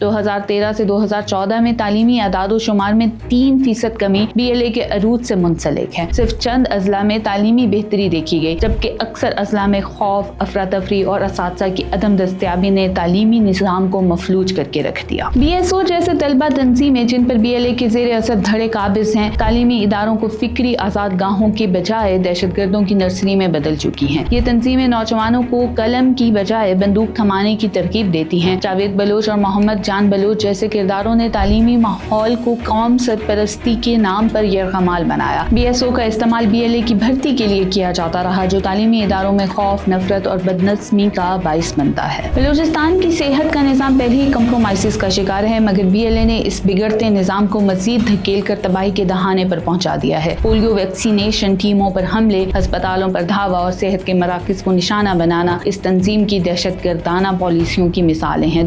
2013 سے 2014 میں تعلیمی اعداد و شمار میں 3% کمی BLA کے عروج سے منسلک ہے۔ صرف چند اضلاع میں تعلیمی بہتری دیکھی گئی، جبکہ اکثر اضلاع میں خوف، افراتفری اور اساتذہ کی عدم دستیابی نے تعلیمی نظام کو مفلوج کر کے رکھ دیا۔ BSO جیسے طلبہ تنظیمیں جن پر BLA کے زیر اثر دھڑے قابض ہیں، تعلیمی اداروں کو فکری آزاد گاہوں کے بجائے دہشت گردوں کی نرسری میں بدل چکی ہیں۔ یہ تنظیمیں نوجوانوں کو قلم کی بجائے بندوق تھمانے کی ترغیب دیتی ہیں۔ جاوید بلوچ اور محمد جان بلوچ جیسے کرداروں نے تعلیمی ماحول کو قوم سرپرستی کے نام پر یرغمال بنایا۔ BSO کا استعمال BLA کی بھرتی کے لیے کیا جاتا رہا، جو تعلیمی اداروں میں خوف، نفرت اور بدنظمی کا باعث بنتا ہے۔ بلوچستان کی صحت کا نظام پہلے ہی کمپرومائزز کا شکار ہے، مگر BLA نے اس بگڑتے نظام کو مزید دھکیل کر تباہی کے دہانے پر پہنچا دیا ہے۔ پولیو ویکسینیشن ٹیموں پر حملے، ہسپتالوں پر دھاوا اور صحت کے مراکز کو نشانہ بنانا اس تنظیم کی دہشت گردانہ پالیسیوں کی مثالیں ہیں۔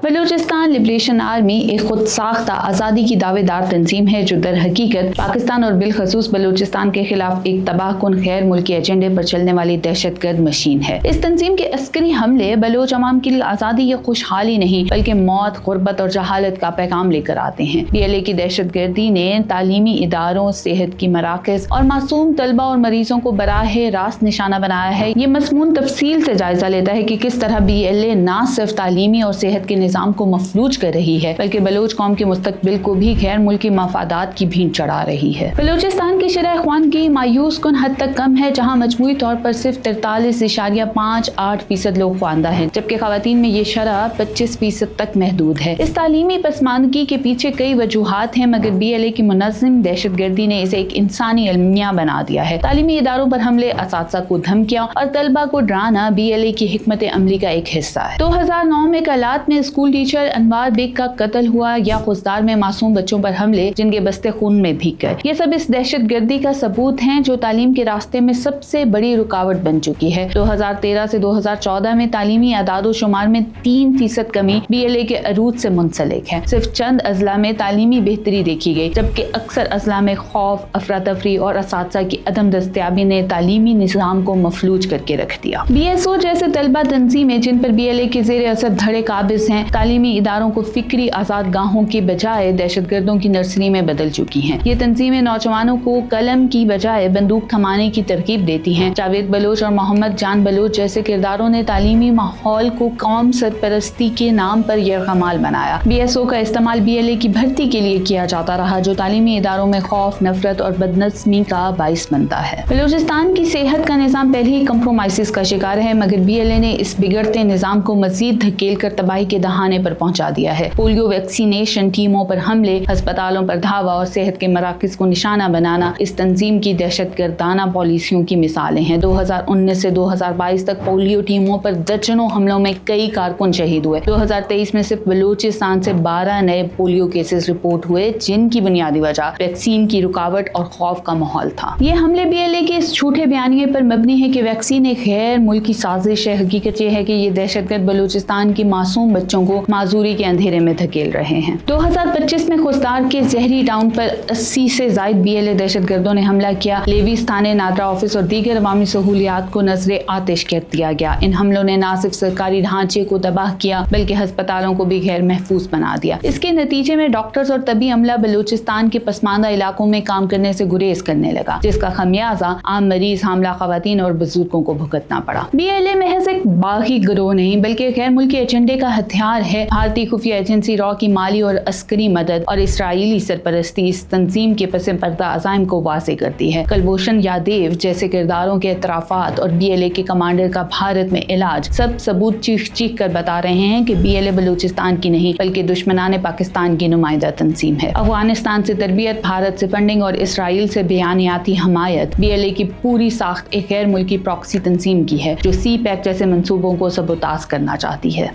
بلوچستان لبریشن آرمی ایک خود ساختہ آزادی کی دعوے دار تنظیم ہے جو در حقیقت پاکستان اور بالخصوص بلوچستان کے خلاف ایک تباہ کن غیر ملکی ایجنڈے پر چلنے والی دہشت گرد مشین ہے۔ اس تنظیم کے عسکری حملے بلوچ عوام کے لیے آزادی یا خوشحالی نہیں بلکہ موت، غربت اور جہالت کا پیغام لے کر آتے ہیں۔ BLA کی دہشت گردی نے تعلیمی اداروں، صحت کی مراکز اور معصوم طلبہ اور مریضوں کو براہ راست نشانہ بنایا ہے۔ یہ مضمون تفصیل سے جائزہ لیتا ہے کہ کس طرح BLA نہ صرف تعلیمی اور صحت کے نظام کو مفلوج کر رہی ہے بلکہ بلوچ قوم کے مستقبل کو بھی غیر ملکی مفادات کی بھینٹ چڑھا رہی ہے۔ بلوچستان کی شرح خواندگی مایوس کن حد تک کم ہے، جہاں مجموعی طور پر صرف 43.58% لوگ خواندہ ہیں، جبکہ خواتین میں یہ شرح 25% تک محدود ہے۔ اس تعلیمی پسماندگی کے پیچھے کئی وجوہات ہیں، مگر BLA کی منظم دہشت گردی نے اسے ایک انسانی المیہ بنا دیا ہے۔ تعلیمی اداروں پر حملے، اساتذہ کو دھمکیاں اور طلبہ کو ڈرانا BLA کی حکمت عملی کا ایک حصہ ہے۔ 2009 میں کلات میں اسکول ٹیچر انوار بیگ کا قتل ہوا، یا خوزدار میں معصوم بچوں پر حملے جن کے بستے خون میں بھیگ گئے، یہ سب اس دہشت گردی کا ثبوت ہیں جو تعلیم کے راستے میں سب سے بڑی رکاوٹ بن چکی ہے۔ 2013 سے 2014 میں تعلیمی اعداد و شمار میں 3% کمی BLA کے عروج سے منسلک ہے۔ صرف چند اضلاع میں تعلیمی بہتری دیکھی گئی، جبکہ اکثر اضلاع میں خوف، افراتفری اور اساتذہ کی عدم دستیابی نے تعلیمی نظام کو مفلوج کر کے رکھ دیا۔ BSO جیسے طلبہ تنظیمیں جن پر BLA کے زیر اثر دھڑے قابض ہیں، تعلیمی اداروں کو فکری آزاد گاہوں کے بجائے دہشت گردوں کی نرسری میں بدل چکی ہیں۔ یہ تنظیمیں نوجوانوں کو قلم کی بجائے بندوق تھمانے کی ترغیب دیتی ہیں۔ جاوید بلوچ اور محمد جان بلوچ جیسے کرداروں نے تعلیمی ماحول کو قوم سرپرستی کے نام پر یرغمال بنایا۔ BSO کا استعمال BLA کی بھرتی کے لیے کیا جاتا رہا، جو تعلیمی اداروں میں خوف، نفرت اور بدنظمی کا باعث بنتا ہے۔ بلوچستان کی صحت کا نظام پہلے ہی کمپرومائزز کا شکار ہے، مگر BLA نے اس بگڑتے نظام کو مزید دھکیل کر تباہی کے دہانے پر پہنچا دیا ہے۔ پولیو ویکسینیشن ٹیموں پر حملے، ہسپتالوں پر دھاوا اور صحت کے مراکز کو نشانہ بنانا اس تنظیم کی دہشت گردانہ پالیسیوں کی مثالیں ہیں۔ 2019 سے 2022 تک پولیو ٹیموں پر درجنوں حملوں میں کئی کارکن شہید ہوئے۔ 2023 میں صرف بلوچستان سے 12 نئے پولیو کیسز رپورٹ ہوئے، جن کی بنیادی وجہ ویکسین کی رکاوٹ اور خوف کا ماحول تھا۔ یہ حملے BLA کے اس جھوٹے بیانیے پر مبنی ہے کہ ویکسین ایک غیر ملکی سازش ہے۔ حقیقت یہ ہے کہ یہ دہشت گرد بلوچستان کی معصوم بچوں کو معذوری کے اندھیرے میں دھکیل رہے ہیں۔ 2025 میں خوزدار کے زہری ٹاؤن پر 80 سے زائد BLA دہشت گردوں نے حملہ کیا۔ لیویز تھانے، نادرا آفس اور دیگر عوامی سہولیات کو نذر آتش کر دیا گیا۔ ان حملوں نے نہ صرف سرکاری ڈھانچے کو تباہ کیا بلکہ ہسپتالوں کو بھی غیر محفوظ بنا دیا۔ اس کے نتیجے میں ڈاکٹرز اور طبی عملہ بلوچستان کے پسماندہ علاقوں میں کام کرنے سے گریز کرنے لگا، جس کا خمیازہ عام مریض، حاملہ خواتین اور بزرگوں کو بھگتنا پڑا۔ BLA محض ایک باغی گروہ نہیں بلکہ غیر ملکی ایجنڈے کا ہتھیار ہے۔ بھارتی خفیہ ایجنسی را کی مالی اور عسکری مدد اور اسرائیلی سرپرستی اس تنظیم کے پس پردہ عزائم کو واضح کرتی ہے۔ کلبھوشن یادیو جیسے کرداروں کے اعترافات اور BLA کے کمانڈر کا بھارت میں علاج سب ثبوت چیخ چیخ کر بتا رہے ہیں کہ BLA بلوچستان کی نہیں بلکہ دشمنان پاکستان کی نمائندہ تنظیم ہے۔ افغانستان سے تربیت، بھارت سے فنڈنگ اور اسرائیل سے بیانیاتی حمایت، BLA کی پوری ساخت ایک غیر ملکی پراکسی تنظیم کی ہے جو CPAC جیسے منصوبوں کو سبوتاژ کرنا چاہتی ہے۔